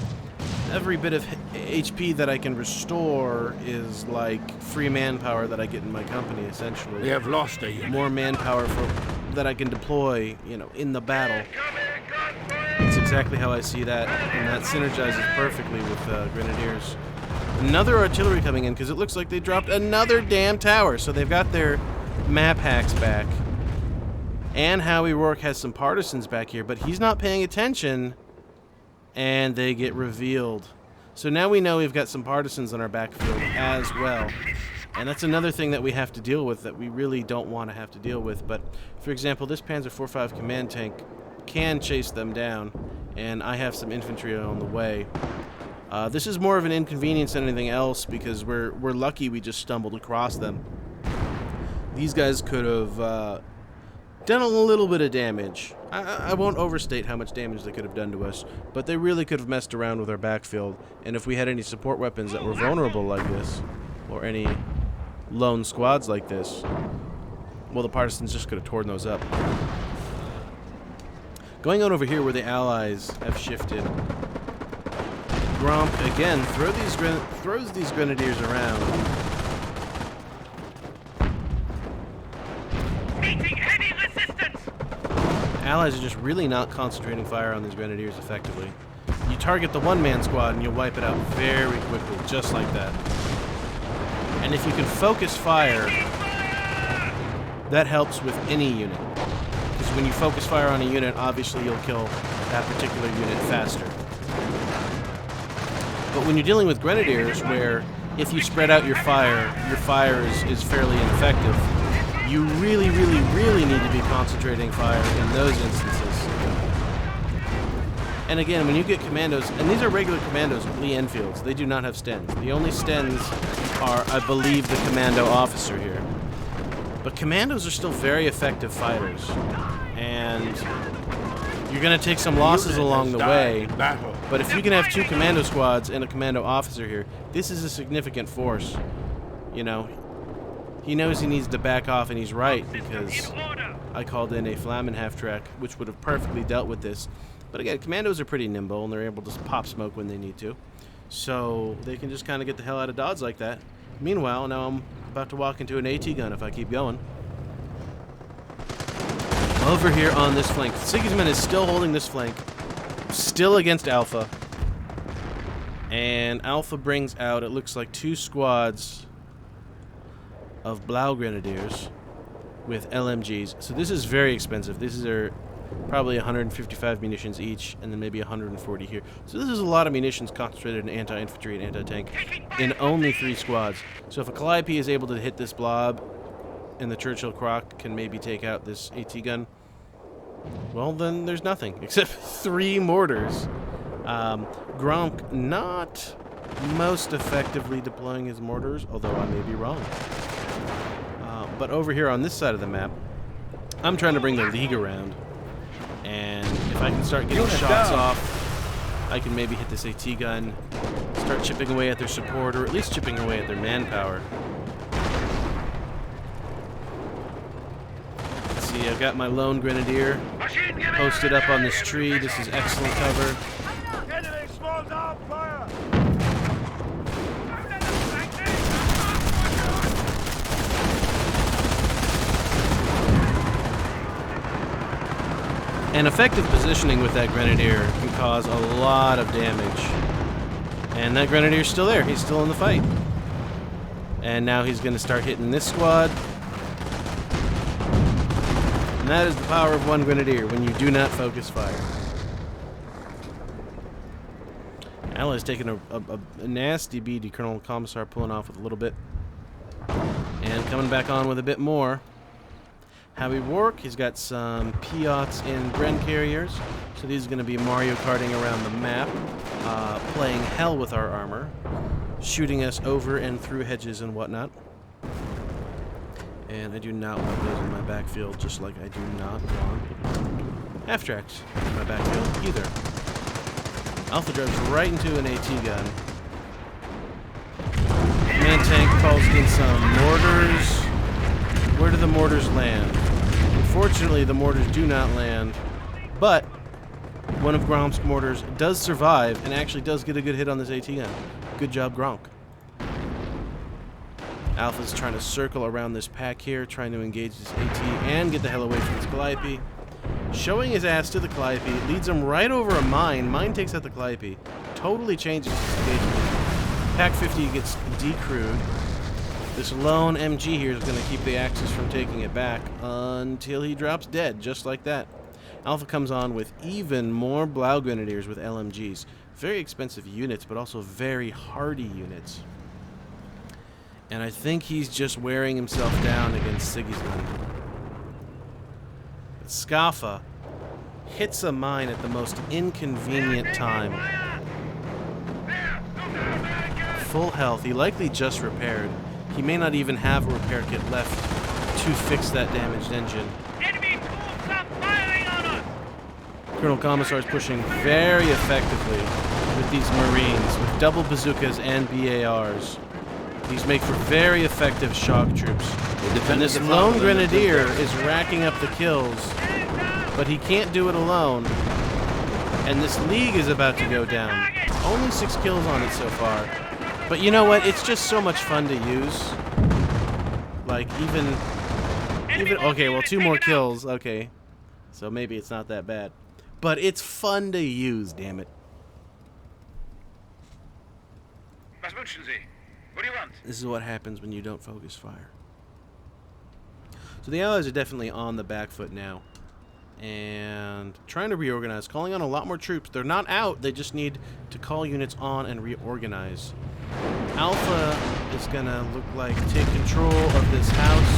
every bit of HP that I can restore is like free manpower that I get in my company, essentially. We have lost a unit. More manpower that I can deploy, you know, in the battle. That's exactly how I see that, and that synergizes perfectly with Grenadiers. Another artillery coming in, because it looks like they dropped another damn tower, so they've got their map hacks back. And howieroark has some partisans back here, but he's not paying attention, and they get revealed. So now we know we've got some partisans on our backfield as well. And that's another thing that we have to deal with that we really don't want to have to deal with. But, for example, this Panzer IV-5 command tank can chase them down, and I have some infantry on the way. This is more of an inconvenience than anything else because we're lucky we just stumbled across them. These guys could have done a little bit of damage. I won't overstate how much damage they could have done to us, but they really could have messed around with our backfield. And if we had any support weapons that were vulnerable like this, or any lone squads like this, well, the partisans just could have torn those up. Going on over here where the Allies have shifted, Gromp again throws these Grenadiers around. Meeting heavy resistance! Allies are just really not concentrating fire on these Grenadiers effectively. You target the one-man squad and you'll wipe it out very quickly, just like that. And if you can focus fire, that helps with any unit. Because when you focus fire on a unit, obviously you'll kill that particular unit faster. But when you're dealing with Grenadiers, where if you spread out your fire is fairly ineffective, you really, really, really need to be concentrating fire in those instances. And again, when you get commandos, and these are regular commandos with Lee Enfields, they do not have Stens. The only Stens are, I believe, the commando officer here. But commandos are still very effective fighters. And you're going to take some losses along the way. But if you can have 2 commando squads and a commando officer here, this is a significant force. You know, He knows he needs to back off, and he's right, because I called in a Flammen half-track, which would have perfectly dealt with this. But again, commandos are pretty nimble, and they're able to pop smoke when they need to. So they can just kind of get the hell out of dodge like that. Meanwhile, now I'm about to walk into an AT gun if I keep going. Over here on this flank, Sigismund is still holding this flank, still against Alpha. And Alpha brings out, it looks like, 2 squads of Blau Grenadiers with LMGs. So this is very expensive. These are probably 155 munitions each, and then maybe 140 here. So this is a lot of munitions concentrated in anti-infantry and anti-tank in only 3 squads. So if a Calliope is able to hit this blob, and the Churchill Croc can maybe take out this AT gun, well, then there's nothing except 3 mortars. Gronk not most effectively deploying his mortars, although I may be wrong. But over here on this side of the map, I'm trying to bring the League around. And if I can start getting shots off, I can maybe hit this AT gun, start chipping away at their support, or at least chipping away at their manpower. Let's see, I've got my lone Grenadier posted up on this tree. This is excellent cover. Enemy small down fire! And effective positioning with that Grenadier can cause a lot of damage. And that Grenadier's still there. He's still in the fight. And now he's going to start hitting this squad. And that is the power of 1 Grenadier when you do not focus fire. Allies taking a nasty beaty. Colonel Commissar pulling off with a little bit. And coming back on with a bit more. Howieroark, he's got some Piots and Bren carriers. So these are going to be Mario Karting around the map, playing hell with our armor, shooting us over and through hedges and whatnot. And I do not want those in my backfield, just like I do not want half-tracks in my backfield either. Alpha drives right into an AT gun. Man tank calls in some mortars. Where do the mortars land? Unfortunately, the mortars do not land, but one of Gronk's mortars does survive and actually does get a good hit on this AT gun. Good job, Gronk. Alpha's trying to circle around this pack here, trying to engage this AT and get the hell away from this Calliope. Showing his ass to the Calliope, leads him right over a mine. Mine takes out the Calliope. Totally changes his engagement. Pack 50 gets decrewed. This lone MG here is going to keep the Axis from taking it back until he drops dead, just like that. Alpha comes on with even more Blau Grenadiers with LMGs. Very expensive units, but also very hardy units. And I think he's just wearing himself down against Sigismund. Skaffa hits a mine at the most inconvenient time. Full health. He likely just repaired. He may not even have a repair kit left to fix that damaged engine. Enemy troops are firing on us! Colonel Commissar is pushing very effectively with these Marines, with double bazookas and BARs. These make for very effective shock troops. And this lone Grenadier is racking up the kills, but he can't do it alone. And this League is about to go down. Only 6 kills on it so far. But you know what? It's just so much fun to use. Like, even okay, well, 2 more kills. Okay. So maybe it's not that bad. But it's fun to use, damn it. Was wünschen Sie? What do you want? This is what happens when you don't focus fire. So the Allies are definitely on the back foot now. And trying to reorganize, calling on a lot more troops. They're not out, they just need to call units on and reorganize. Alpha is gonna look like take control of this house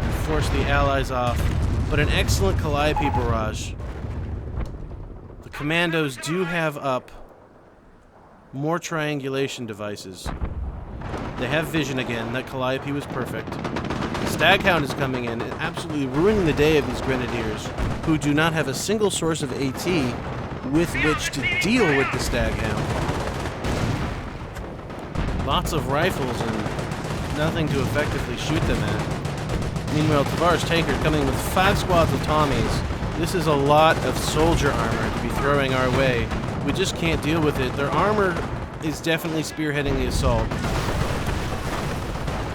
and force the Allies off. But an excellent Calliope barrage. The commandos do have up more triangulation devices. They have vision again. That Calliope was perfect. Staghound is coming in and absolutely ruining the day of these Grenadiers, who do not have a single source of AT with which to deal with the Staghound. Lots of rifles and nothing to effectively shoot them at. Meanwhile, TovarishTanker coming with 5 squads of Tommies. This is a lot of soldier armor to be throwing our way. We just can't deal with it. Their armor is definitely spearheading the assault.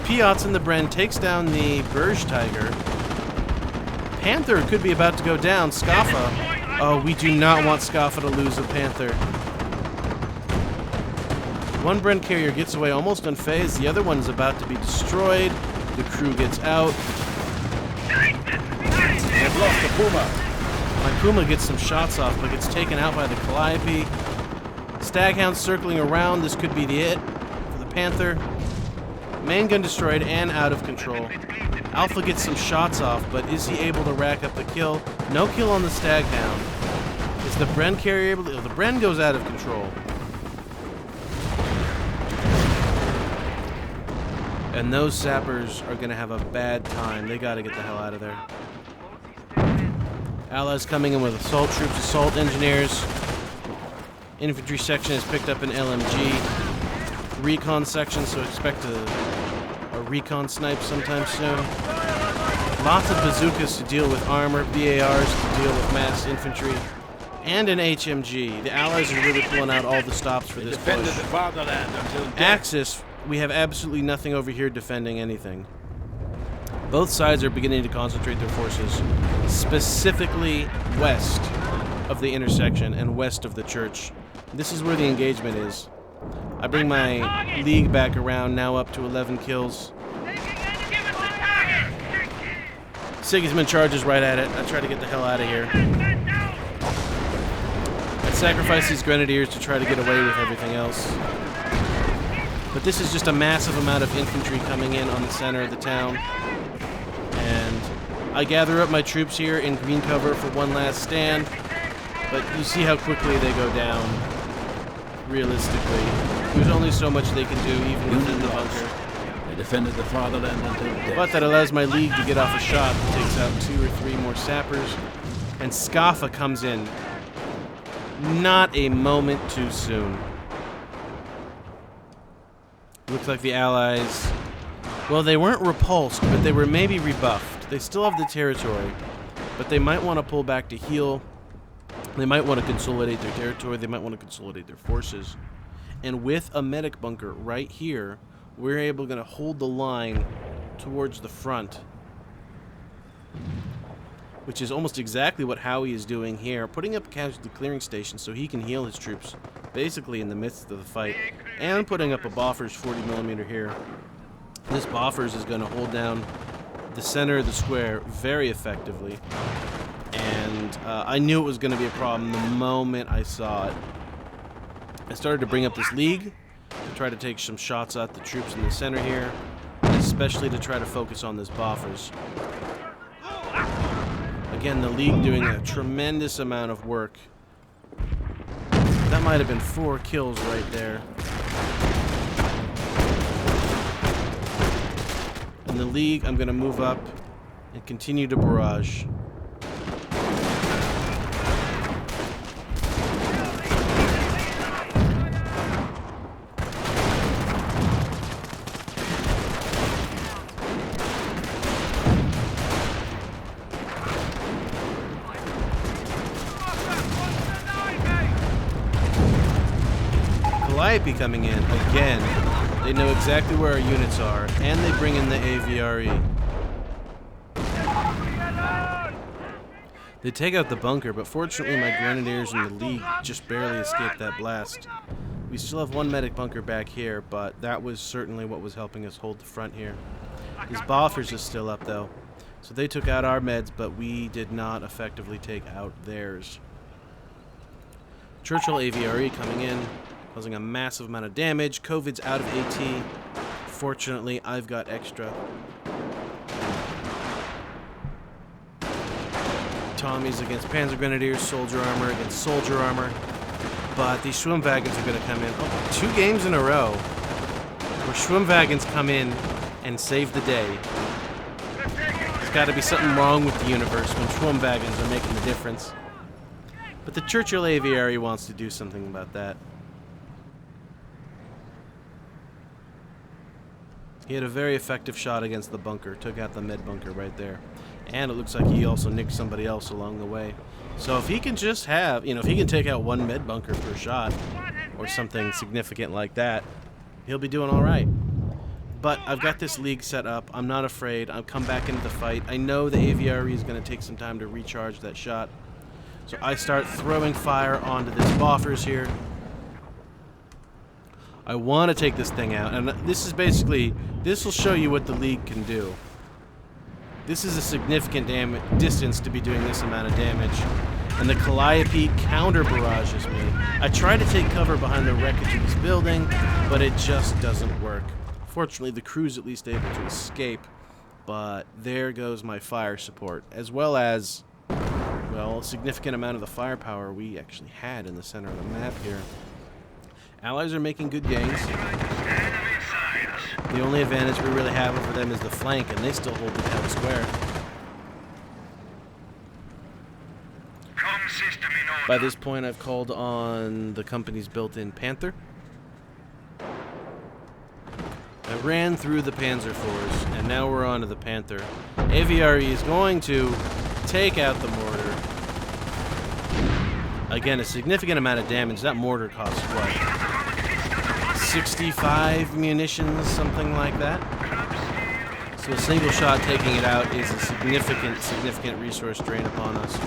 Piotr in the Bren takes down the TovarishTanker. Panther could be about to go down. Skaffa. Oh, we do not want Skaffa to lose a Panther. One Bren carrier gets away almost unfazed. The other one's about to be destroyed. The crew gets out. They've lost the Puma. My Puma gets some shots off, but gets taken out by the Calliope. Staghound circling around. This could be the it for the Panther. Main gun destroyed and out of control. Alpha gets some shots off, but is he able to rack up the kill? No kill on the Staghound. Is the Bren carrier able to... The Bren goes out of control. And those sappers are going to have a bad time. They got to get the hell out of there. Allies coming in with assault troops, assault engineers. Infantry section has picked up an LMG. Recon section, so expect a recon snipe sometime soon. Lots of bazookas to deal with armor, BARs to deal with mass infantry, and an HMG. The Allies are really pulling out all the stops for this push. Defended the fatherland until death. Axis, we have absolutely nothing over here defending anything. Both sides are beginning to concentrate their forces, specifically west of the intersection and west of the church. This is where the engagement is. I bring my league back around, now up to 11 kills. Sigismund charges right at it. I try to get the hell out of here. I sacrifice these grenadiers to try to get away with everything else. But this is just a massive amount of infantry coming in on the center of the town. And I gather up my troops here in green cover for one last stand. But you see how quickly they go down. Realistically, there's only so much they can do even within the bunker. They defended the fatherland until death. But that allows my league to get off a shot that takes out 2 or 3 more sappers. And Skaffa comes in. Not a moment too soon. Looks like the Allies... Well, they weren't repulsed, but they were maybe rebuffed. They still have the territory, but they might want to pull back to heal. They might want to consolidate their territory. They might want to consolidate their forces. And with a medic bunker right here, we're able to hold the line towards the front, which is almost exactly what Howie is doing here, putting up a casualty clearing station so he can heal his troops basically in the midst of the fight, and putting up a Boffers 40mm here. This Boffers is going to hold down the center of the square very effectively, and I knew it was going to be a problem the moment I saw it. I started to bring up this league to try to take some shots at the troops in the center here, especially to try to focus on this Boffers. Again, the league doing a tremendous amount of work. That might have been 4 kills right there. In the league, I'm going to move up and continue to barrage. Calliope coming in again. They know exactly where our units are, and they bring in the AVRE. They take out the bunker, but fortunately my grenadiers in the league just barely escaped that blast. We still have 1 medic bunker back here, but that was certainly what was helping us hold the front here. These Boffers is still up though, so they took out our meds, but we did not effectively take out theirs. Churchill AVRE coming in, causing a massive amount of damage. COVID's out of AT. Fortunately, I've got extra. Tommies against Panzer Grenadiers, soldier armor against soldier armor. But these Schwimmwagons are going to come in. Oh, 2 games in a row where Schwimmwagons come in and save the day. There's got to be something wrong with the universe when Schwimmwagons are making the difference. But the Churchill AVRE wants to do something about that. He had a very effective shot against the bunker, took out the med bunker right there. And it looks like he also nicked somebody else along the way. So if he can just have, if he can take out one med bunker per shot, or something significant like that, he'll be doing all right. But I've got this league set up. I'm not afraid. I'll come back into the fight. I know the AVRE is going to take some time to recharge that shot. So I start throwing fire onto this boffers here. I want to take this thing out. And this is basically, this will show you what the league can do. This is a significant distance to be doing this amount of damage. And the Calliope counter barrages me. I try to take cover behind the wreckage of this building, but it just doesn't work. Fortunately, the crew's at least able to escape, but there goes my fire support, as well as, well, a significant amount of the firepower we actually had in the center of the map here. Allies are making good gains. The only advantage we really have over them is the flank, and they still hold the town square. By this point, I've called on the company's built-in Panther. I ran through the Panzer IVs, and now we're on to the Panther. AVRE is going to take out the mortar. Again, a significant amount of damage. That mortar costs, what, 65 munitions, something like that? So a single shot taking it out is a significant resource drain upon us.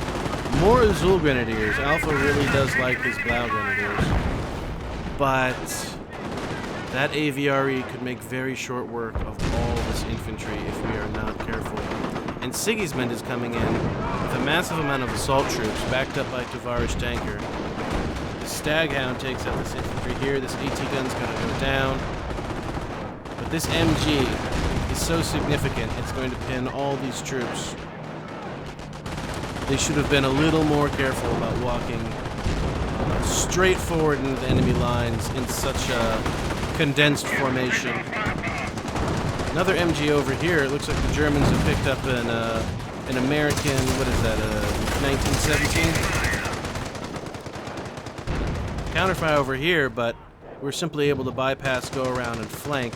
More Azul Grenadiers. Alpha really does like his Blau Grenadiers. But that AVRE could make very short work of all this infantry if we are not careful. And Sigismund is coming in with a massive amount of assault troops backed up by TovarishTanker. The Staghound takes out this infantry here. This AT gun's going to go down. But this MG is so significant, it's going to pin all these troops. They should have been a little more careful about walking straight forward into the enemy lines in such a condensed formation. Another MG over here. It looks like the Germans have picked up an American, what is that, 1917? Counterfire over here, but we're simply able to bypass, go around, and flank.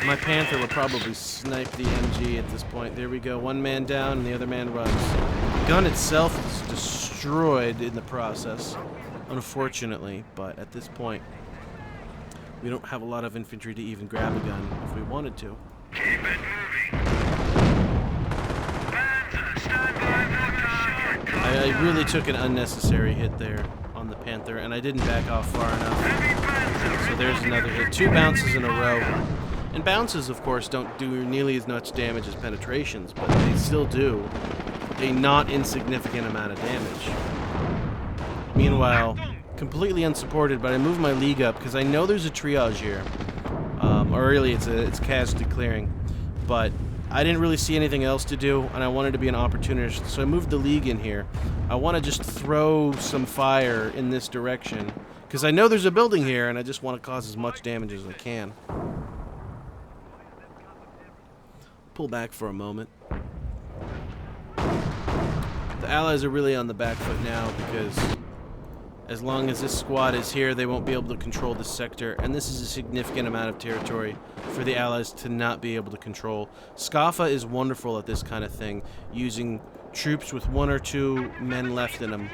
My Panther will probably snipe the MG at this point. There we go. One man down, and the other man runs. The gun itself is destroyed in the process, unfortunately, but at this point, we don't have a lot of infantry to even grab a gun if we wanted to. Keep it moving. Panzer, stand by for target. I really took an unnecessary hit there on the Panther, and I didn't back off far enough. So there's another hit. 2 bounces in a row. And bounces, of course, don't do nearly as much damage as penetrations, but they still do a not insignificant amount of damage. Meanwhile, completely unsupported, but I move my league up because I know there's a triage here. Or really, it's casualty clearing. But I didn't really see anything else to do, and I wanted to be an opportunist, so I moved the league in here. I want to just throw some fire in this direction because I know there's a building here, and I just want to cause as much damage as I can. Pull back for a moment. The Allies are really on the back foot now because as long as this squad is here, they won't be able to control this sector, and this is a significant amount of territory for the Allies to not be able to control. Skaffa is wonderful at this kind of thing, using troops with 1 or 2 men left in them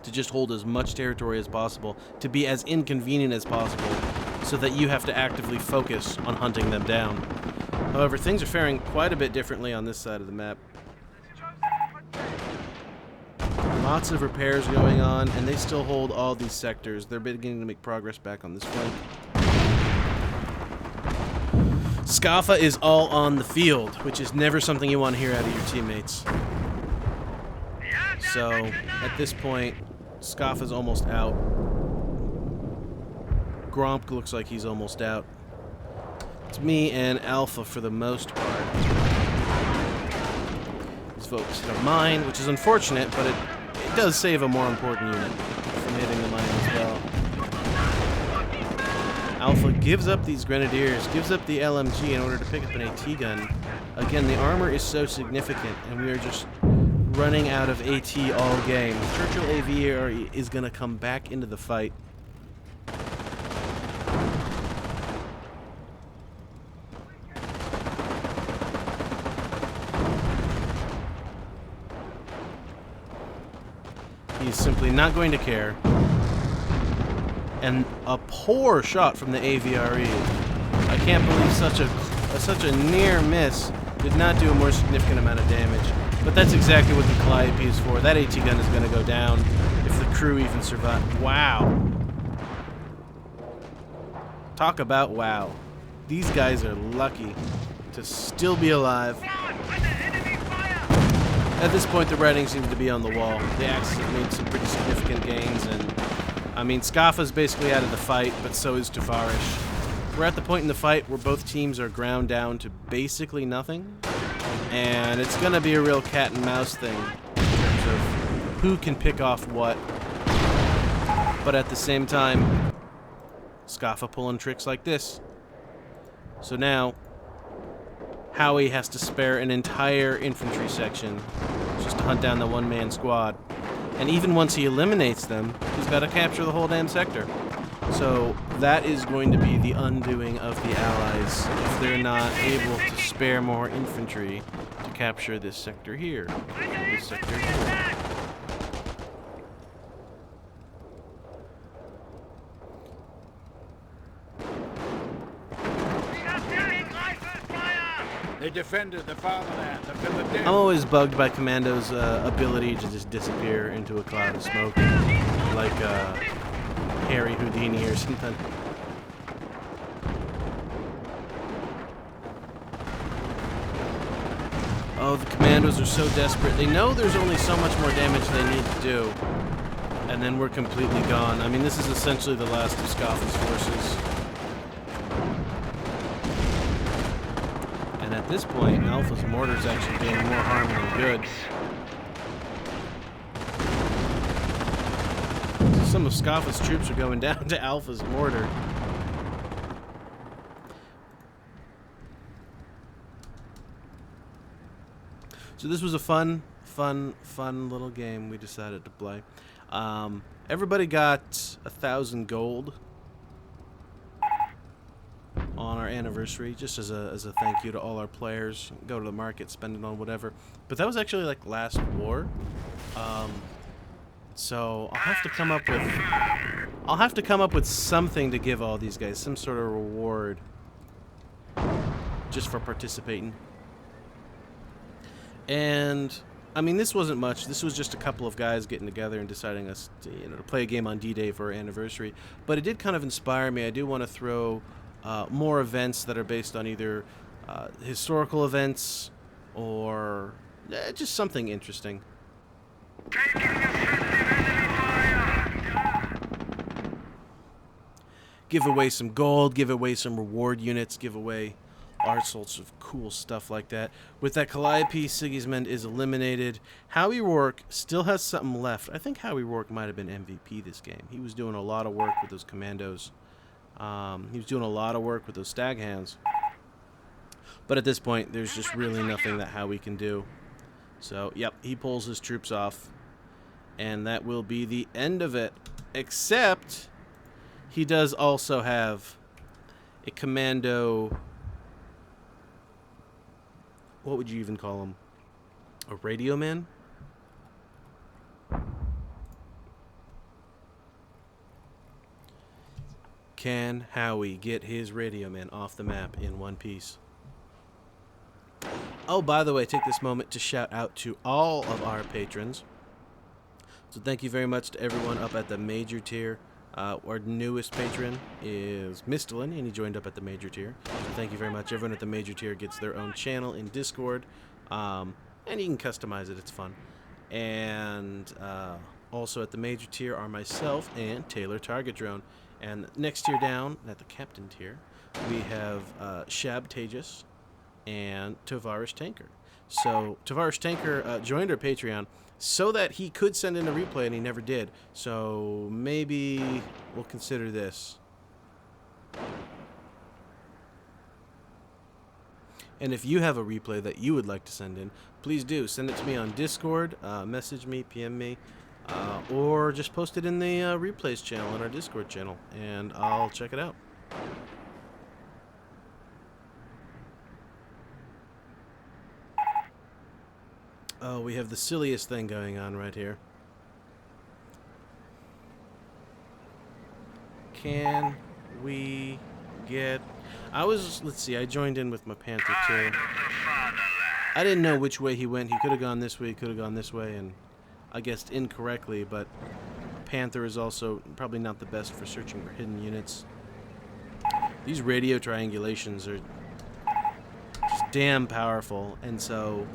to just hold as much territory as possible, to be as inconvenient as possible, so that you have to actively focus on hunting them down. However, things are faring quite a bit differently on this side of the map. Lots of repairs going on, and they still hold all these sectors. They're beginning to make progress back on this flank. Skaffa is all on the field, which is never something you want to hear out of your teammates. So, at this point, Skaffa's almost out. Gromp looks like he's almost out. It's me and Alpha for the most part. These folks hit a mine, which is unfortunate, but it does save a more important unit from hitting the mine as well. Alpha gives up these grenadiers, gives up the LMG in order to pick up an AT gun. Again, the armor is so significant, and we are just running out of AT all game. Churchill AVRE is going to come back into the fight. He's simply not going to care. And a poor shot from the AVRE. I can't believe such a near miss did not do a more significant amount of damage. But that's exactly what the Calliope is for. That AT gun is going to go down if the crew even survive. Wow. Talk about wow. These guys are lucky to still be alive. At this point, the writing seems to be on the wall. The Axis have made some pretty significant gains, and I mean, Skaffa's basically out of the fight, but so is Tovarish. We're at the point in the fight where both teams are ground down to basically nothing, and it's going to be a real cat and mouse thing in terms of who can pick off what. But at the same time, Skaffa pulling tricks like this. So now, Howie has to spare an entire infantry section just to hunt down the one-man squad. And even once he eliminates them, he's got to capture the whole damn sector. So that is going to be the undoing of the Allies if they're not able to spare more infantry to capture this sector here. This sector here. They defended the fatherland until the death. I'm always bugged by Commando's ability to just disappear into a cloud of smoke, like Harry Houdini or something. Oh, the Commandos are so desperate. They know there's only so much more damage they need to do, and then we're completely gone. I mean, this is essentially the last of Skaffa's forces. And at this point, Alpha's mortar's actually doing more harm than good. So some of Skaffa's troops are going down to Alpha's mortar. So this was a fun little game we decided to play. Everybody got 1,000 gold on our anniversary, just as a thank you to all our players. Go to the market, spend it on whatever. But that was actually like last war. So I'll have to come up with something to give all these guys, some sort of reward just for participating. And I mean, this wasn't much. This was just a couple of guys getting together and deciding us to, to play a game on D-Day for our anniversary. But it did kind of inspire me. I do want to throw more events that are based on either historical events or just something interesting. Give away some gold, give away some reward units, give away all sorts of cool stuff like that. With that Calliope, Sigismund is eliminated. Howieroark still has something left. I think Howieroark might have been MVP this game. He was doing a lot of work with those commandos. He was doing a lot of work with those stag hands. But at this point, there's just really nothing that Howie can do. So, yep, he pulls his troops off. And that will be the end of it. Except, he does also have a commando... What would you even call him? A radio man? Can Howie get his radio man off the map in one piece? Oh, by the way, take this moment to shout out to all of our patrons. So thank you very much to everyone up at the major tier. Our newest patron is Mistalin, and he joined up at the major tier. So thank you very much. Everyone at the major tier gets their own channel in Discord, and you can customize it. It's fun. And also at the major tier are myself and Taylor Target Drone. And next tier down, at the captain tier, we have Shab Tejas and TovarishTanker. So TovarishTanker joined our Patreon so that he could send in a replay, and he never did. So maybe we'll consider this. And if you have a replay that you would like to send in, please do. Send it to me on Discord, message me, PM me, or just post it in the replays channel in our Discord channel, and I'll check it out. Oh, we have the silliest thing going on right here. can we get... let's see, I joined in with my Panther too. I didn't know which way he went. He could have gone this way, he could have gone this way, and I guessed incorrectly, but Panther is also probably not the best for searching for hidden units. These radio triangulations are just damn powerful, and so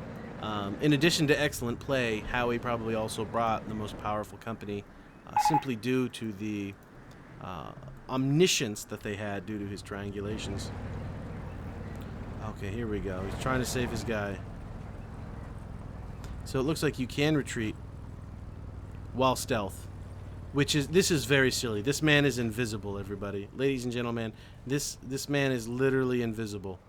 in addition to excellent play, Howie probably also brought the most powerful company simply due to the omniscience that they had due to his triangulations. Okay, here we go. He's trying to save his guy. So it looks like you can retreat while stealth, this is very silly. This man is invisible, everybody. Ladies and gentlemen, this man is literally invisible.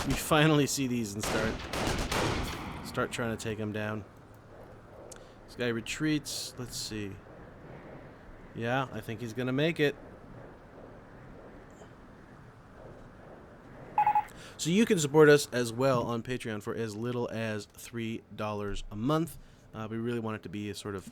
We finally see these and start trying to take him down. This guy retreats. Let's see. Yeah, I think he's gonna make it. So you can support us as well on Patreon for as little as $3 a month. We really want it to be a sort of,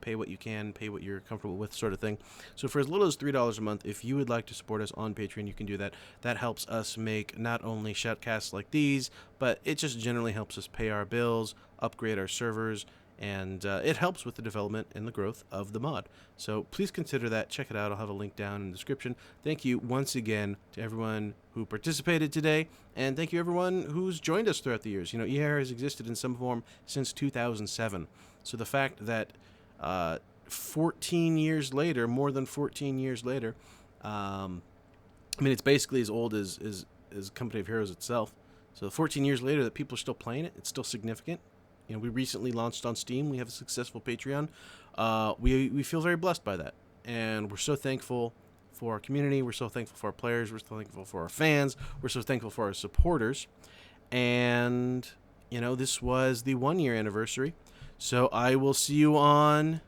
pay what you can, pay what you're comfortable with sort of thing. So for as little as $3 a month, if you would like to support us on Patreon, you can do that. That helps us make not only shoutcasts like these, but it just generally helps us pay our bills, upgrade our servers, and it helps with the development and the growth of the mod. So please consider that. Check it out. I'll have a link down in the description. Thank you once again to everyone who participated today, and thank you everyone who's joined us throughout the years. ER has existed in some form since 2007. So the fact that 14 years later, more than 14 years later, it's basically as old as Company of Heroes itself. So 14 years later that people are still playing it, it's still significant. We recently launched on Steam. We have a successful Patreon. We feel very blessed by that. And we're so thankful for our community. We're so thankful for our players. We're so thankful for our fans. We're so thankful for our supporters. And, this was the 1-year anniversary. So I will see you on,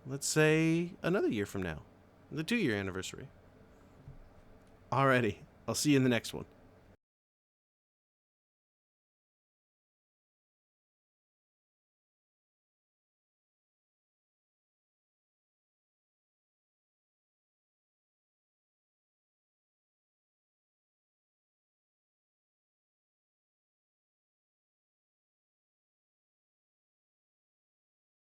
let's say, another year from now. The 2-year anniversary. Alrighty. I'll see you in the next one.